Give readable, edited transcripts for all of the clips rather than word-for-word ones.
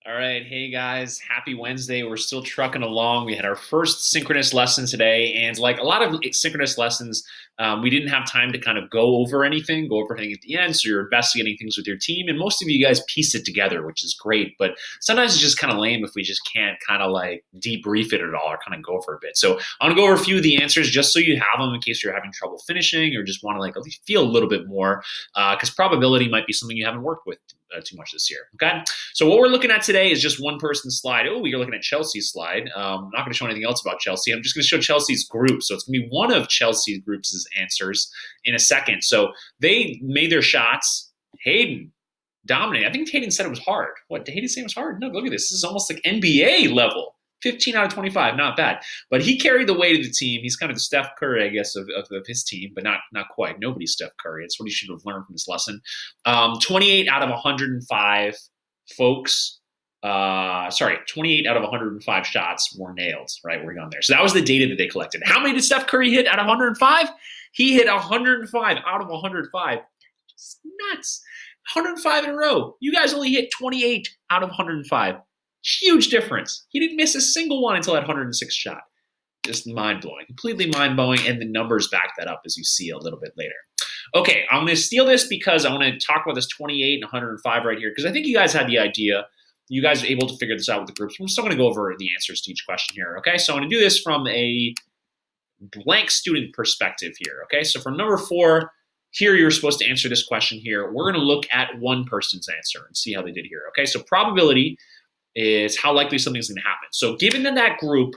All right, hey guys, happy Wednesday. We're still trucking along. We had our first synchronous lesson today, and like a lot of synchronous lessons, we didn't have time to kind of go over anything at the end. So you're investigating things with your team, and most of you guys piece it together, which is great. But sometimes it's just kind of lame if we just can't kind of like debrief it at all or kind of go for a bit. So I'm gonna go over a few of the answers just so you have them in case you're having trouble finishing or just want to like at least feel a little bit more, because probability might be something you haven't worked with too much this year. Okay. So what we're looking at today is just one person's slide. Oh, you're looking at Chelsea's slide. I'm not going to show anything else about Chelsea. I'm just going to show Chelsea's group. So it's going to be one of Chelsea's group's answers in a second. So they made their shots. Hayden dominated. I think Hayden said it was hard. What, did Hayden say it was hard? No, look at this. This is almost like NBA level. 15 out of 25, not bad. But he carried the weight of the team. He's kind of the Steph Curry, I guess, of his team, but not quite. Nobody's Steph Curry. That's what he should have learned from this lesson. 28 out of 105 folks, 28 out of 105 shots were nailed, right? We're going there. So that was the data that they collected. How many did Steph Curry hit out of 105? He hit 105 out of 105. It's nuts. 105 in a row. You guys only hit 28 out of 105. Huge difference. He didn't miss a single one until that 106 shot. Just mind-blowing. Completely mind-blowing, and the numbers back that up as you see a little bit later. Okay, I'm going to steal this because I want to talk about this 28 and 105 right here because I think you guys had the idea. You guys are able to figure this out with the groups. I'm still going to go over the answers to each question here, okay? So I'm going to do this from a blank student perspective here, okay? So from number 4, here you're supposed to answer this question here. We're going to look at one person's answer and see how they did here, okay? So probability is how likely something's going to happen. So given that group,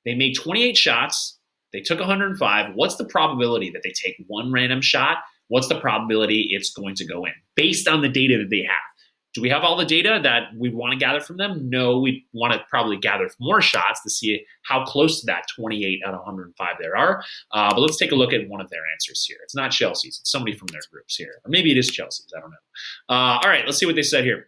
they made 28 shots, they took 105, what's the probability that they take one random shot? What's the probability it's going to go in based on the data that they have? Do we have all the data that we want to gather from them? No, we want to probably gather more shots to see how close to that 28 out of 105 there are. But let's take a look at one of their answers here. It's not Chelsea's. It's somebody from their groups here. Or maybe it is Chelsea's. I don't know. All right, let's see what they said here.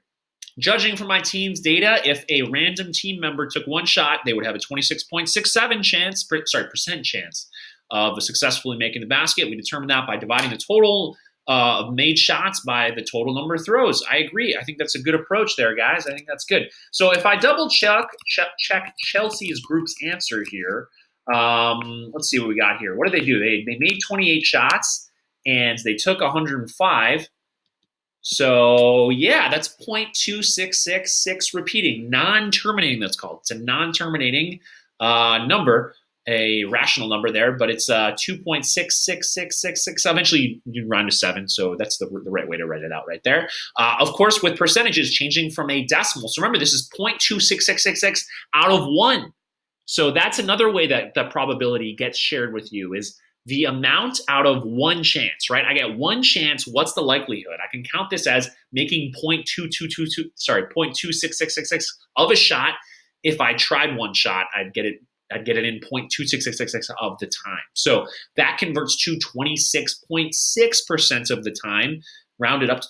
Judging from my team's data, if a random team member took one shot, they would have a 26.67% chance of successfully making the basket. We determined that by dividing the total of made shots by the total number of throws. I agree. I think that's a good approach there, guys. I think that's good. So if I double check Chelsea's group's answer here, let's see what we got here. What did they do? They made 28 shots, and they took 105. So, yeah, that's 0.2666 repeating, non-terminating, that's called. It's a non-terminating number, a rational number there, but it's 2.66666. Eventually, you round to 7, so that's the right way to write it out right there. Of course, with percentages changing from a decimal. So remember, this is 0.26666 out of 1. So that's another way that the probability gets shared with you is the amount out of one chance, right? I get one chance. What's the likelihood? I can count this as making 0.26666 of a shot. If I tried one shot, I'd get it in 0.26666 of the time. So that converts to 26.6% of the time, rounded up to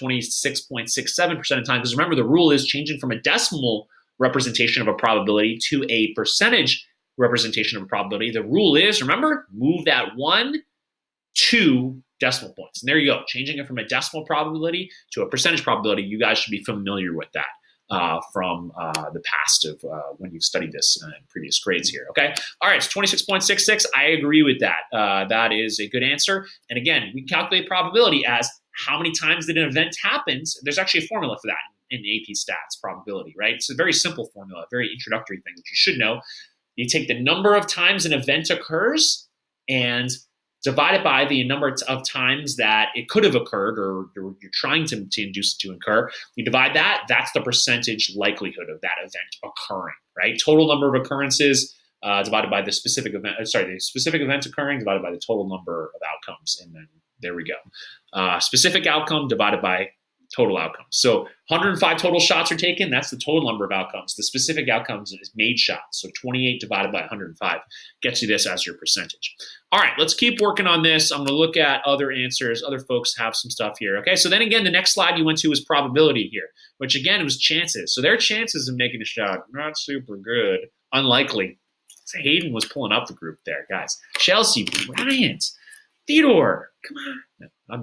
26.67% of the time. Because remember, the rule is changing from a decimal representation of a probability to a percentage representation of a probability. The rule is, remember, move that 1 2 decimal points. And there you go, changing it from a decimal probability to a percentage probability. You guys should be familiar with that from the past of when you've studied this in previous grades here, okay? All right, so 26.66, I agree with that. That is a good answer. And again, we calculate probability as how many times that an event happens. There's actually a formula for that in AP stats, probability, right? It's a very simple formula, a very introductory thing that you should know. You take the number of times an event occurs and divide it by the number of times that it could have occurred or you're trying to induce it to occur. You divide that, that's the percentage likelihood of that event occurring, right? Total number of occurrences divided by the specific event, the specific event occurring divided by the total number of outcomes. And then there we go. Specific outcome divided by total outcomes. So 105 total shots are taken. That's the total number of outcomes. The specific outcomes is made shots. So 28 divided by 105 gets you this as your percentage. All right, let's keep working on this. I'm going to look at other answers. Other folks have some stuff here. Okay, so then again, the next slide you went to was probability here, which again was chances. So their chances of making a shot, not super good, unlikely. So Hayden was pulling up the group there, guys. Chelsea, Bryant. Theodore, come on.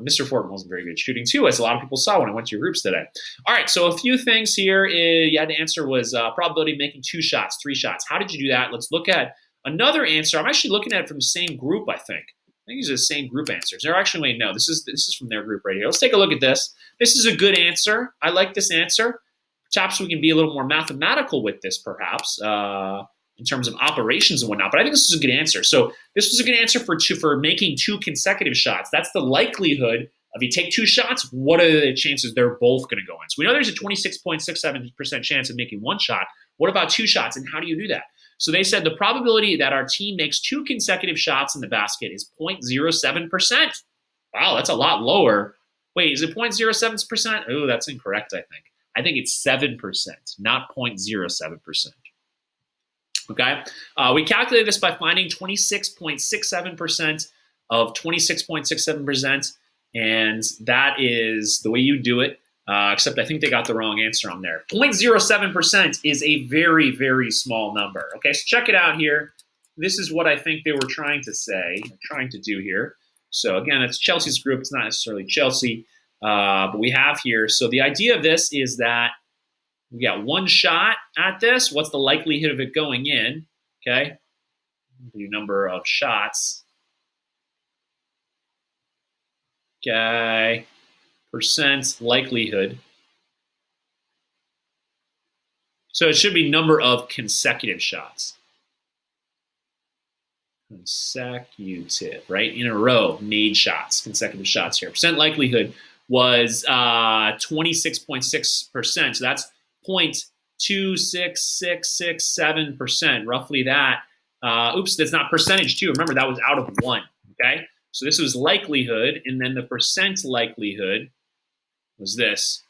Mr. Fortin wasn't very good at shooting too, as a lot of people saw when I went to your groups today. All right, so a few things here. You had to answer was probability of making 2 shots, 3 shots. How did you do that? Let's look at another answer. I'm actually looking at it from the same group, I think. I think these are the same group answers. Or actually, wait, no, this is from their group right here. Let's take a look at this. This is a good answer. I like this answer. Perhaps we can be a little more mathematical with this, perhaps, in terms of operations and whatnot. But I think this is a good answer. So this was a good answer for making 2 consecutive shots. That's the likelihood of you take 2 shots, what are the chances they're both going to go in? So we know there's a 26.67% chance of making 1 shot. What about 2 shots, and how do you do that? So they said the probability that our team makes 2 consecutive shots in the basket is 0.07%. Wow, that's a lot lower. Wait, is it 0.07%? Oh, that's incorrect, I think. I think it's 7%, not 0.07%. Okay, we calculated this by finding 26.67% of 26.67%, and that is the way you do it, except I think they got the wrong answer on there. 0.07% is a very, very small number. Okay, so check it out here. This is what I think they were trying to do here. So again, it's Chelsea's group. It's not necessarily Chelsea, but we have here. So the idea of this is that we got 1 shot at this. What's the likelihood of it going in? Okay, the number of shots. Okay, percent likelihood. So it should be number of consecutive shots. Consecutive, right? In a row, made shots, consecutive shots here. Percent likelihood was 26.6%. So that's 0.26667%, roughly that. Oops, that's not percentage too. Remember, that was out of 1, okay? So this was likelihood, and then the percent likelihood was this.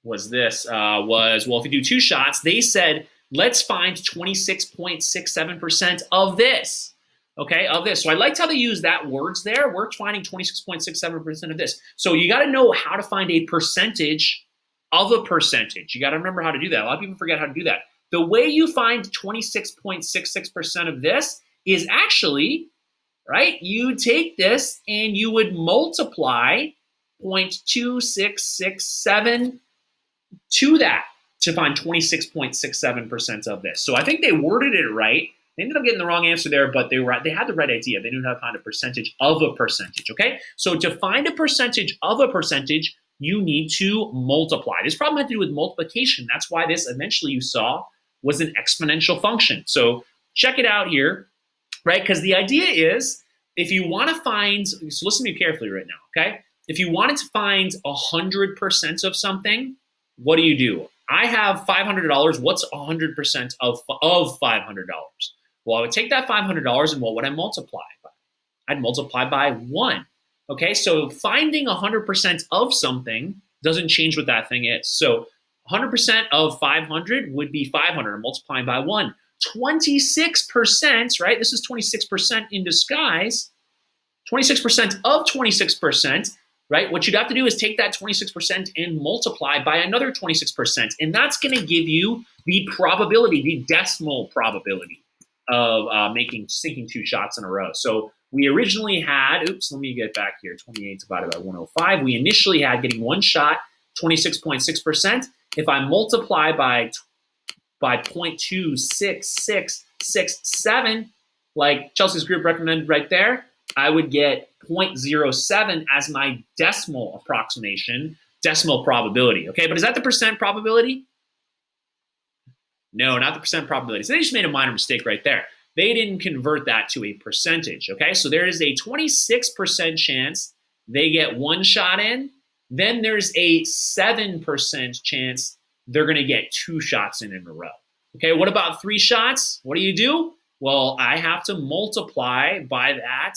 Well, if you do 2 shots, they said, let's find 26.67% of this. Okay, of this. So I liked how they use that words there. We're finding 26.67% of this. So you got to know how to find a percentage of a percentage. You got to remember how to do that. A lot of people forget how to do that. The way you find 26.66% of this is actually, right, you take this and you would multiply 0.2667 to that to find 26.67% of this. So I think they worded it right. They ended up getting the wrong answer there, but they had the right idea. They knew how to find a percentage of a percentage, okay? So to find a percentage of a percentage, you need to multiply. This problem had to do with multiplication. That's why this eventually you saw was an exponential function. So check it out here, right? Because the idea is if you want to find, so listen to me carefully right now, okay? If you wanted to find 100% of something, what do? I have $500. What's 100% of $500? Well, I would take that $500 and what would I multiply by? I'd multiply by 1. Okay, so finding 100% of something doesn't change what that thing is. So 100% of 500 would be 500, multiplying by 1. 26%, right? This is 26% in disguise. 26% of 26%, right? What you'd have to do is take that 26% and multiply by another 26%. And that's going to give you the probability, the decimal probability of sinking 2 shots in a row. So we originally had, let me get back here, 28 divided by 105. We initially had getting 1 shot, 26.6%. If I multiply by 0.26667, like Chelsea's group recommended right there, I would get 0.07 as my decimal approximation, decimal probability. Okay, but is that the percent probability? No, not the percent probability. So they just made a minor mistake right there. They didn't convert that to a percentage, okay? So there is a 26% chance they get 1 shot in. Then there's a 7% chance they're going to get 2 shots in a row. Okay, what about 3 shots? What do? Well, I have to multiply by that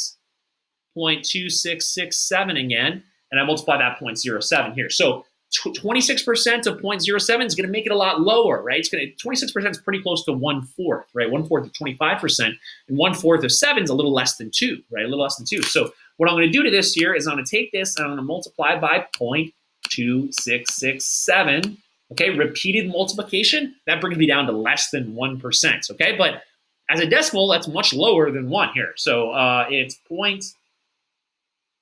0.2667 again, and I multiply that 0.07 here. So 26% of 0.07 is going to make it a lot lower, right? 26% is pretty close to 1/4, right? 1/4 of 25%, and 1/4 of 7 is a little less than 2, right? A little less than 2. So what I'm going to do to this here is I'm going to take this and I'm going to multiply by 0.2667. Okay, repeated multiplication, that brings me down to less than 1%. Okay, but As a decimal, that's much lower than 1 here. So it's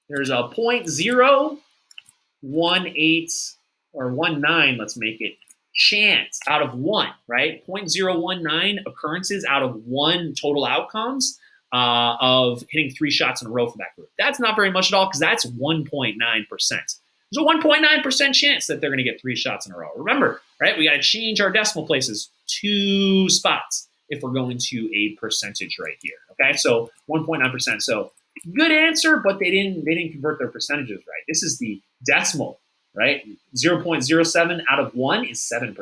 there's a 0.018 or 19, let's make it, chance out of 1, right? 0.019 occurrences out of 1 total outcomes of hitting 3 shots in a row for that group. That's not very much at all because that's 1.9%. There's a 1.9% chance that they're going to get 3 shots in a row. Remember, right? We got to change our decimal places 2 spots if we're going to a percentage right here. Okay, so 1.9%. So good answer, but they didn't convert their percentages right. This is the decimal, right? 0.07 out of 1 is 7%.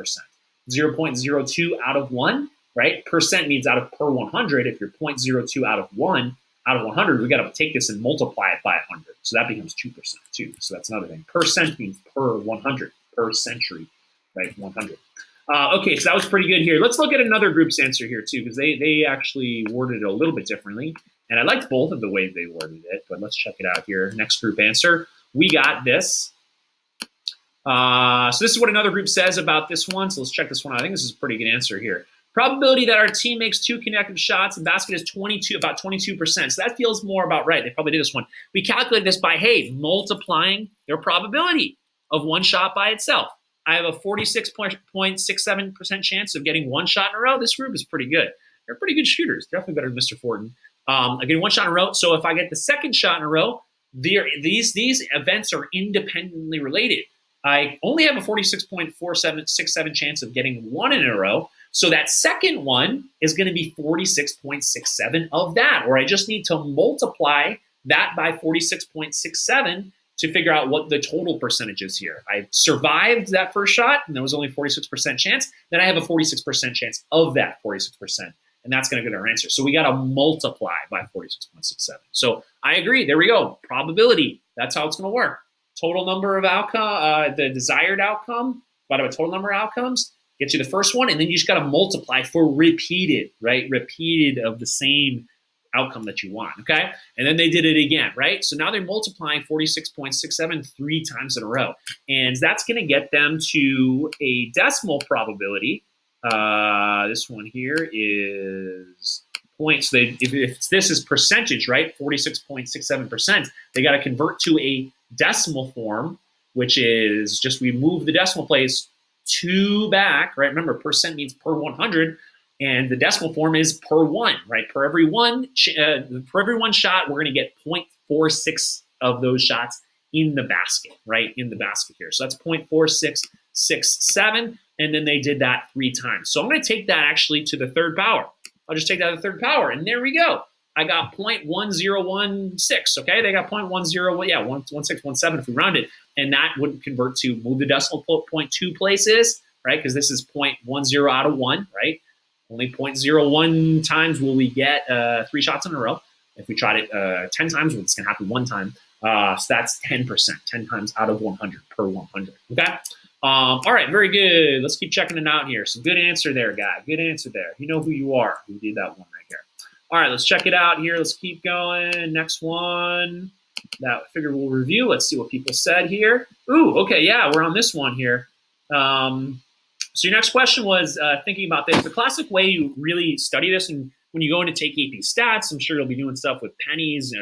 0.02 out of 1, right? Percent means out of per 100. If you're 0.02 out of 100, we got to take this and multiply it by 100. So that becomes 2% too. So that's another thing. Percent means per 100, per century, right? 100. Okay, so that was pretty good here. Let's look at another group's answer here too, because they actually worded it a little bit differently. And I liked both of the ways they worded it, but let's check it out here. Next group answer. We got this. So this is what another group says about this one. So let's check this one out. I think this is a pretty good answer here. Probability that our team makes 2 connected shots in basket is about 22%. So that feels more about right. They probably did this one. We calculated this by, multiplying their probability of 1 shot by itself. I have a 46.67% chance of getting 1 shot in a row. This group is pretty good. They're pretty good shooters. Definitely better than Mr. Fortin. I'm getting 1 shot in a row. So if I get the second shot in a row, these events are independently related. I only have a 46.4767 chance of getting 1 in a row. So that second one is going to be 46.67 of that, or I just need to multiply that by 46.67 to figure out what the total percentage is here. I survived that first shot, and there was only 46% chance. Then I have a 46% chance of that 46%, and that's going to get our answer. So we got to multiply by 46.67. So I agree. There we go. Probability. That's how it's going to work. Total number of outcome, the desired outcome, divided by total number of outcomes, gets you the first one, and then you just got to multiply for repeated, right? Repeated of the same outcome that you want, okay? And then they did it again, right? So now they're multiplying 46.67 3 times in a row, and that's going to get them to a decimal probability. This one here is points. So if this is percentage, right? 46.67%. They got to convert to a decimal form, which is just we move the decimal place 2 back, right? Remember, percent means per 100, and the decimal form is per 1, right? Per every one shot, we're going to get 0.46 of those shots in the basket, right? In the basket here. So that's 0.4667, and then they did that 3 times. So I'm going to take that actually to the third power. I'll just take that to the third power, and there we go. I got 0.1016, okay? They got 0.1617 if we round it, and that would convert to move the decimal point 2 places, right? Because this is 0.10 out of 1, right? Only 0.01 times will we get 3 shots in a row. If we tried it 10 times, it's going to happen 1 time. So that's 10%, 10 times out of 100 per 100, okay? All right, very good. Let's keep checking it out here. Some good answer there, guy. Good answer there. You know who you are. Who did that one right here. All right, let's check it out here. Let's keep going. Next one. That figure we'll review. Let's see what people said here. Ooh, okay, yeah, we're on this one here. So your next question was thinking about this. The classic way you really study this, and when you go in to take AP stats, I'm sure you'll be doing stuff with pennies,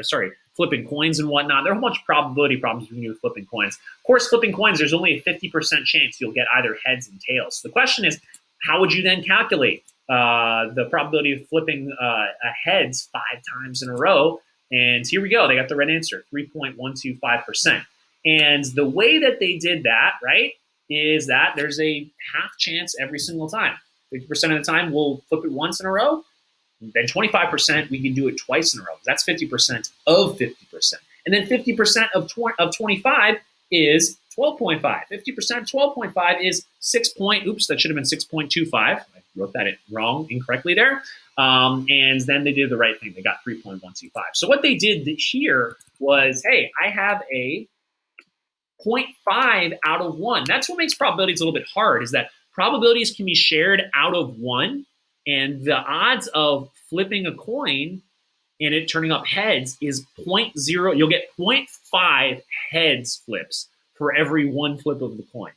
flipping coins and whatnot. There are a whole bunch of probability problems you can do with flipping coins. Of course, flipping coins, there's only a 50% chance you'll get either heads and tails. So the question is, how would you then calculate the probability of flipping heads 5 times in a row? And here we go. They got the right answer, 3.125%. And the way that they did that, right, is that there's a half chance every single time. 50% of the time we'll flip it once in a row. Then 25% we can do it twice in a row. That's 50% of 50%. And then 50% of 25 is 12.5. 50% of 12.5 is 6 point, oops, that should have been 6.25. I wrote that wrong incorrectly there. And then they did the right thing. They got 3.125. So what they did here was, hey, I have a 0.5 out of 1. That's what makes probabilities a little bit hard, is that probabilities can be shared out of 1, and the odds of flipping a coin and it turning up heads is 0.0. You'll get 0.5 heads flips for every 1 flip of the coin.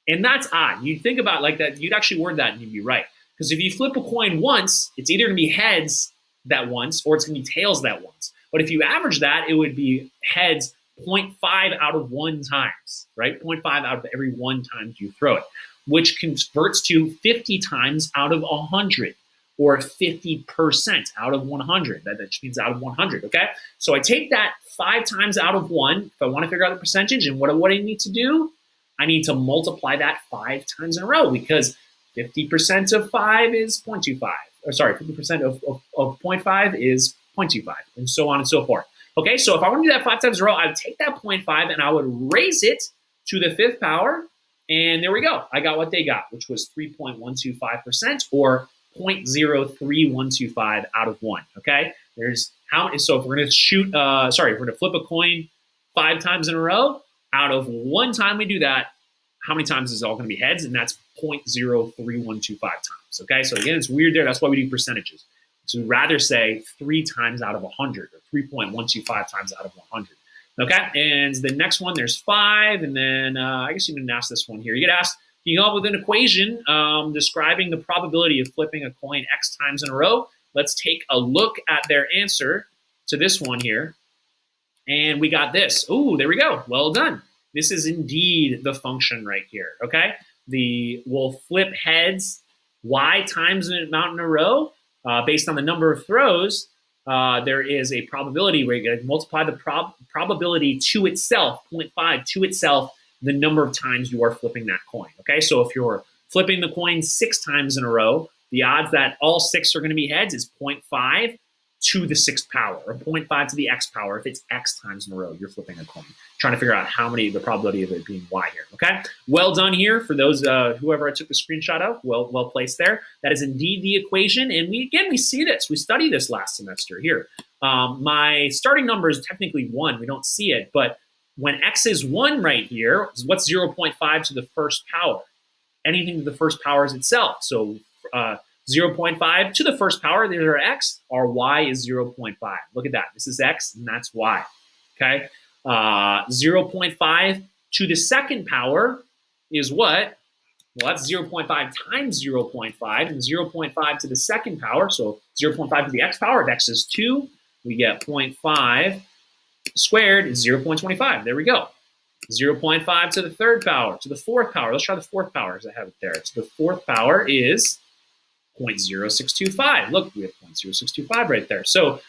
And that's odd. You'd think about it like that, you'd actually word that and you'd be right. Because if you flip a coin once, it's either going to be heads that once or it's going to be tails that once. But if you average that, it would be heads 0.5 out of 1 times, right? 0.5 out of every 1 time you throw it, which converts to 50 times out of 100 or 50% out of 100. That just means out of 100, okay? So I take that 5 times out of 1 if I want to figure out the percentage, and what I need to do, I need to multiply that 5 times in a row because 50% of 5 is 0.25. Or sorry, 50% of 0.5 is 0.25, and so on and so forth. Okay, so if I want to do that 5 times in a row, I would take that 0.5 and I would raise it to the 5th power, and there we go. I got what they got, which was 3.125% or 0.03125 out of 1. Okay, there's how. So if we're going to shoot, if we're going to flip a coin 5 times in a row, out of 1 time we do that, how many times is it all going to be heads? And that's 0.03125 times. Okay, so again, it's weird there. That's why we do percentages. So we'd rather say 3 times out of 100 or 3.125 times out of 100. Okay, and the next one, there's 5, and then I guess you didn't ask this one here. You get asked, can you come up with an equation describing the probability of flipping a coin X times in a row? Let's take a look at their answer to this one here. And we got this. Ooh, there we go. Well done. This is indeed the function right here, okay? We'll flip heads Y times an amount in a row based on the number of throws. There is a probability where you multiply the probability to itself, 0.5 to itself, the number of times you are flipping that coin, okay? So if you're flipping the coin 6 times in a row, the odds that all 6 are going to be heads is 0.5 to the 6th power, or 0.5 to the X power. If it's X times in a row, you're flipping a coin. Trying to figure out the probability of it being Y here, okay? Well done here for those, whoever I took the screenshot of, well placed there. That is indeed the equation, and we see this. We studied this last semester here. My starting number is technically 1. We don't see it, but when X is 1 right here, what's 0.5 to the 1st power? Anything to the 1st power is itself. So 0.5 to the 1st power, there's our X. Our Y is 0.5. Look at that. This is X, and that's Y. Okay? 0.5 to the 2nd power is what? Well, that's 0.5 times 0.5, and 0.5 to the 2nd power, so 0.5 to the X power. If X is 2, we get 0.5 squared is 0.25. There we go. 0.5 to the 3rd power, to the 4th power. Let's try the 4th power as I have it there. So the 4th power is 0.0625. Look, we have 0.0625 right there. So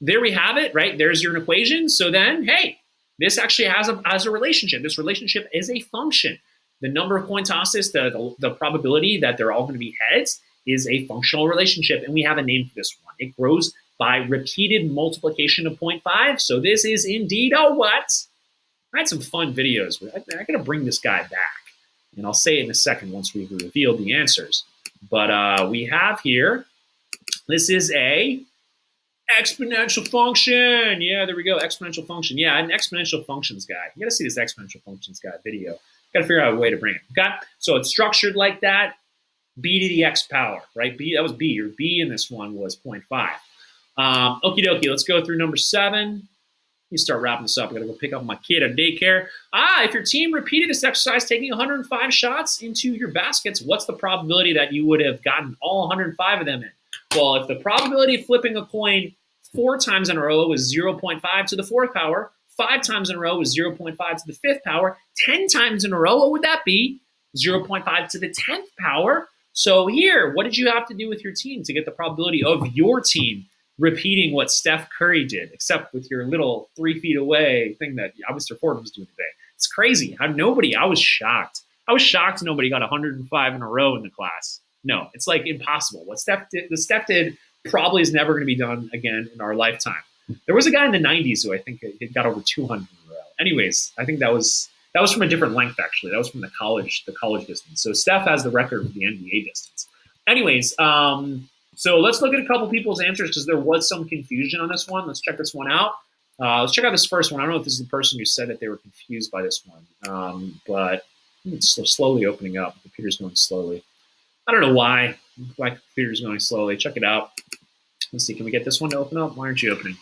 there we have it, right? There's your equation. So then, hey, this actually has a relationship. This relationship is a function. The number of coin tosses, the probability that they're all going to be heads is a functional relationship, and we have a name for this one. It grows by repeated multiplication of 0.5. So this is indeed a what? I had some fun videos. I got to bring this guy back, and I'll say it in a second once we've revealed the answers. But we have here, this is a exponential function. Yeah, there we go, exponential function. Yeah, an exponential functions guy. You got to see this exponential functions guy video. Got to figure out a way to bring it. Okay, so it's structured like that. B to the X power, right? B, that was B. Your B in this one was 0.5. Okie dokie, let's go through number 7. You start wrapping this up. I gotta go pick up my kid at daycare. If your team repeated this exercise, taking 105 shots into your baskets, what's the probability that you would have gotten all 105 of them in? Well, if the probability of flipping a coin 4 times in a row was 0.5 to the 4th power, 5 times in a row was 0.5 to the 5th power, 10 times in a row, what would that be? 0.5 to the 10th power. So here, what did you have to do with your team to get the probability of your team repeating what Steph Curry did, except with your little 3 feet away thing that Mr. Ford was doing today? It's crazy. I was shocked. I was shocked nobody got 105 in a row in the class. No, it's like impossible. What Steph did probably is never going to be done again in our lifetime. There was a guy in the 90s who I think it got over 200 in a row. Anyways, I think that was from a different length, actually. That was from the college distance. So Steph has the record for the NBA distance. Anyways, so let's look at a couple people's answers because there was some confusion on this one. Let's check this one out. Let's check out this first one. I don't know if this is the person who said that they were confused by this one, but it's slowly opening up. The computer's going slowly. I don't know why the computer's going slowly. Check it out. Let's see. Can we get this one to open up? Why aren't you opening?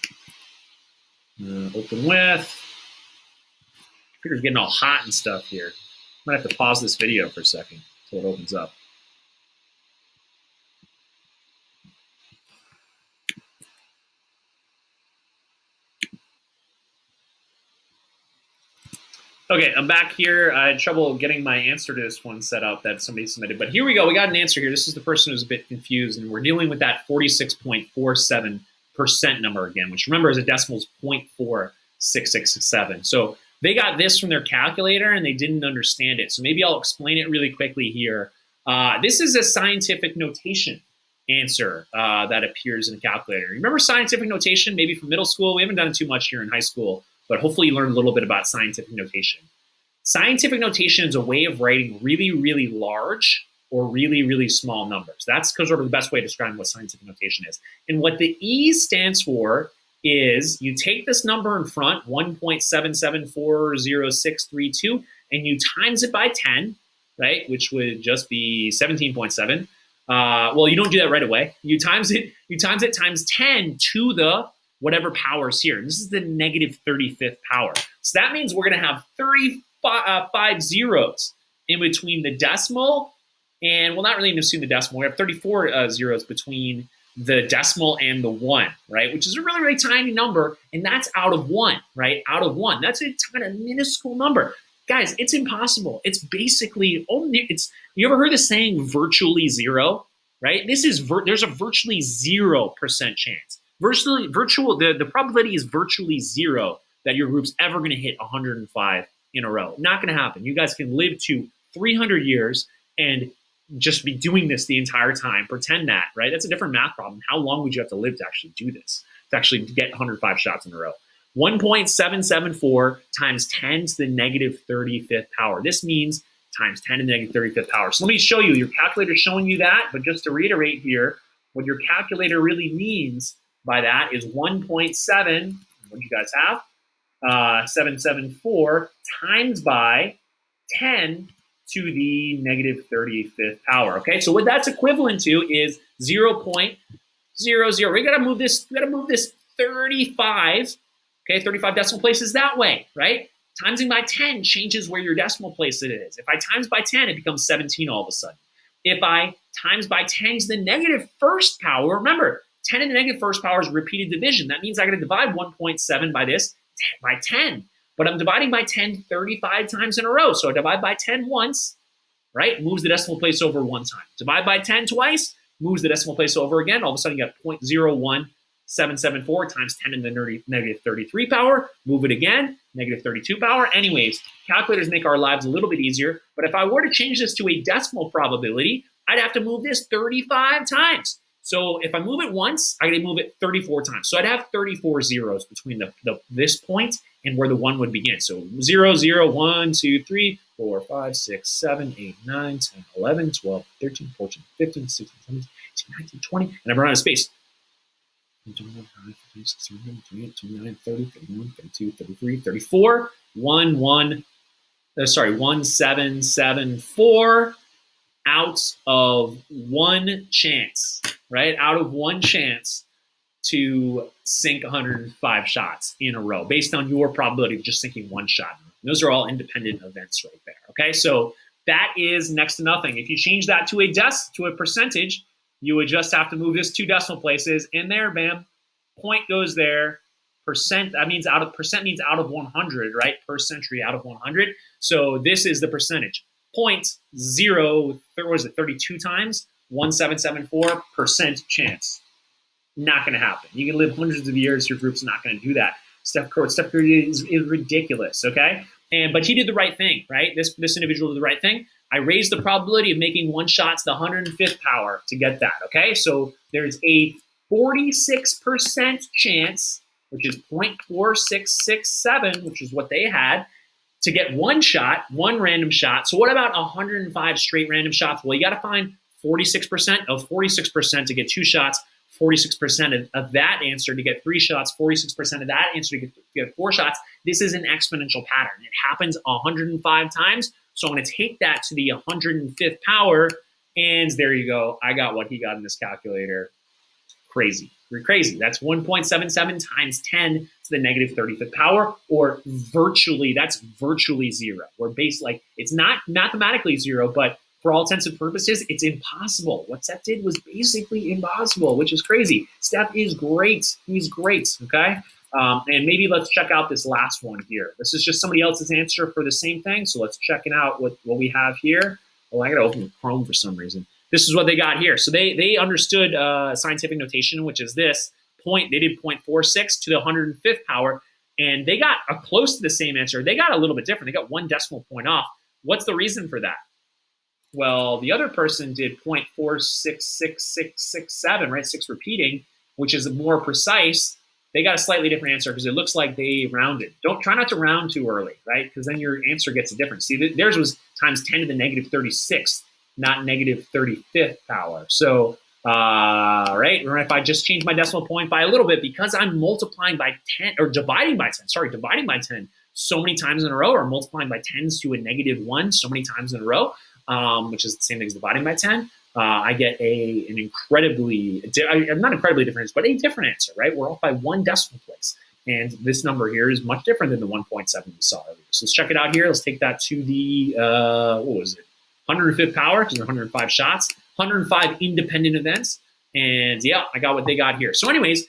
Open with. Computer's getting all hot and stuff here. Might have to pause this video for a second until it opens up. Okay, I'm back here. I had trouble getting my answer to this one set up that somebody submitted, but here we go. We got an answer here. This is the person who's a bit confused, and we're dealing with that 46.47% number again, which remember is a decimal is 0.46667. So they got this from their calculator and they didn't understand it. So maybe I'll explain it really quickly here. This is a scientific notation answer that appears in a calculator. Remember scientific notation, maybe from middle school? We haven't done it too much here in high school, but hopefully you learned a little bit about scientific notation. Scientific notation is a way of writing really, really large or really, really small numbers. That's sort of the best way to describe what scientific notation is. And what the E stands for is you take this number in front, 1.774062, and you times it by 10, right, which would just be 17.7. Well, you don't do that right away. You times it times 10 to the whatever power is here. This is the negative 35th power. So that means we're going to have 35 zeros in between the decimal and, well, not really in between the decimal. We have 34 zeros between the decimal and the 1, right? Which is a really, really tiny number, and that's out of 1, right? Out of 1. That's a kind of minuscule number. Guys, it's impossible. It's basically only, you ever heard the saying virtually zero, right? There's a virtually 0% chance. The probability is virtually zero that your group's ever going to hit 105 in a row. Not going to happen. You guys can live to 300 years and just be doing this the entire time. Pretend that, right? That's a different math problem. How long would you have to live to actually do this, to actually get 105 shots in a row? 1.774 times 10 to the negative 35th power. This means times 10 to the negative 35th power. So let me show you. Your calculator's showing you that, but just to reiterate here, what your calculator really means by that is 1.7, what do you guys have? 774 times by 10 to the negative 35th power. Okay, so what that's equivalent to is 0.00. We gotta move this 35. Okay, 35 decimal places that way, right? Timesing by 10 changes where your decimal place it is. If I times by 10, it becomes 17 all of a sudden. If I times by 10 to the negative first power, remember, 10 to the negative first power is repeated division. That means I got to divide 1.7 by this by 10. But I'm dividing by 10 35 times in a row. So I divide by 10 once, right? Moves the decimal place over one time. Divide by 10 twice, moves the decimal place over again. All of a sudden you got 0.01774 times 10 to the negative 33 power. Move it again, negative 32 power. Anyways, calculators make our lives a little bit easier. But if I were to change this to a decimal probability, I'd have to move this 35 times. So if I move it once, I got to move it 34 times. So I'd have 34 zeros between this point and where the 1 would begin. So 0, 0, 1, 2, 3, 4, 5, 6, 7, 8, 9, 10, 11, 12, 13, 14, 15, 16, 17, 18, 19, 20, and I'm running out of space. 21, 22, 28, 29, 30, 31, 32, 33, 34, 1774 out of one chance, right? Out of one chance to sink 105 shots in a row based on your probability of just sinking one shot. And those are all independent events right there, okay? So that is next to nothing. If you change that to a percentage, you would just have to move this 2 decimal places in there, bam, point goes there, percent, that means percent means out of 100, right? Per century out of 100. So this is the percentage. 32 times 1.774% chance. Not going to happen. You can live hundreds of years. Your group's not going to do that. Steph Curry is ridiculous. Okay, but he did the right thing, right? This individual did the right thing. I raised the probability of making one shot to the 105th power to get that. Okay, so there's a 46% chance, which is 0.4667, which is what they had, to get one shot, one random shot. So what about 105 straight random shots? Well, you got to find 46% of 46% to get 2 shots, 46% of that answer to get 3 shots, 46% of that answer to get 4 shots. This is an exponential pattern. It happens 105 times. So I'm going to take that to the 105th power, and there you go. I got what he got in this calculator. Crazy. You're crazy. That's 1.77 times 10 to the negative 35th power, or that's virtually zero. It's not mathematically zero, but for all intents and purposes, it's impossible. What Steph did was basically impossible, which is crazy. Steph is great. He's great, okay? And maybe let's check out this last one here. This is just somebody else's answer for the same thing. So let's check it out what we have here. Oh, I got to open Chrome for some reason. This is what they got here. So they understood scientific notation, which is this point. They did 0.46 to the 105th power, and they got close to the same answer. They got a little bit different. They got 1 decimal point off. What's the reason for that? Well, the other person did 0.466667, right? 6 repeating, which is more precise. They got a slightly different answer because it looks like they rounded. Don't try not to round too early, right? Because then your answer gets a difference. See, theirs was times 10 to the negative 36th, not negative 35th power. So, right? Remember, if I just change my decimal point by a little bit, because I'm multiplying by 10 or dividing by 10 so many times in a row, or multiplying by 10s to a -1 so many times in a row, which is the same thing as dividing by 10. I get an incredibly, not incredibly different, but a different answer, right? We're off by 1 decimal place. And this number here is much different than the 1.7 we saw earlier. So let's check it out here. Let's take that to the, what was it? 105th power, because there are 105 shots, 105 independent events. And yeah, I got what they got here. So anyways,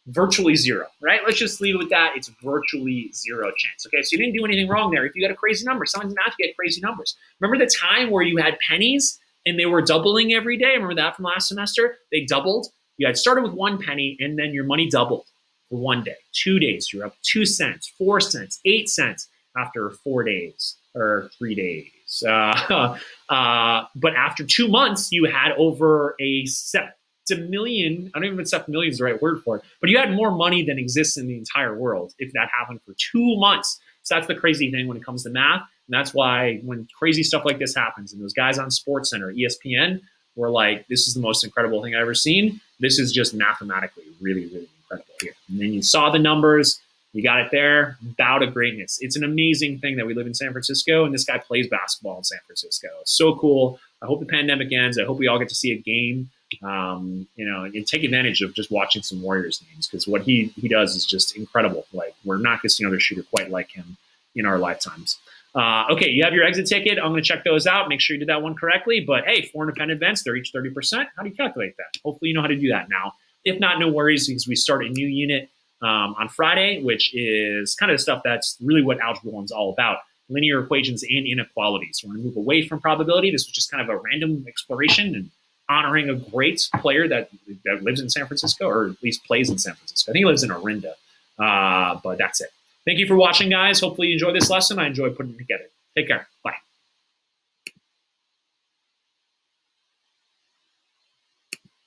virtually zero, right? Let's just leave it with that. It's virtually zero chance. Okay, so you didn't do anything wrong there. If you got a crazy number, sometimes math, you get crazy numbers. Remember the time where you had pennies and they were doubling every day? Remember that from last semester? They doubled. You had started with 1 penny, and then your money doubled for 1 day. 2 days, you're up 2 cents, 4 cents, 8 cents after 4 days or 3 days. But after 2 months, you had over a septimillion. I don't even know if septimillion is the right word for it, but you had more money than exists in the entire world if that happened for 2 months. So that's the crazy thing when it comes to math. And that's why when crazy stuff like this happens, and those guys on SportsCenter, ESPN, were like, this is the most incredible thing I've ever seen. This is just mathematically really, really incredible here. And then you saw the numbers. You got it there. Bow to greatness. It's an amazing thing that we live in San Francisco, and this guy plays basketball in San Francisco. It's so cool. I hope the pandemic ends. I hope we all get to see a game, and take advantage of just watching some Warriors games, because what he does is just incredible. Like, we're not going to see another shooter quite like him in our lifetimes. Okay, you have your exit ticket. I'm going to check those out. Make sure you did that one correctly. But hey, 4 independent events, they're each 30%. How do you calculate that? Hopefully you know how to do that now. If not, no worries, because we start a new unit on Friday, which is kind of the stuff that's really what Algebra 1 is all about. Linear equations and inequalities. So we're going to move away from probability. This was just kind of a random exploration and honoring a great player that lives in San Francisco, or at least plays in San Francisco. I think he lives in Orinda, but that's it. Thank you for watching, guys. Hopefully you enjoyed this lesson. I enjoyed putting it together. Take care. Bye.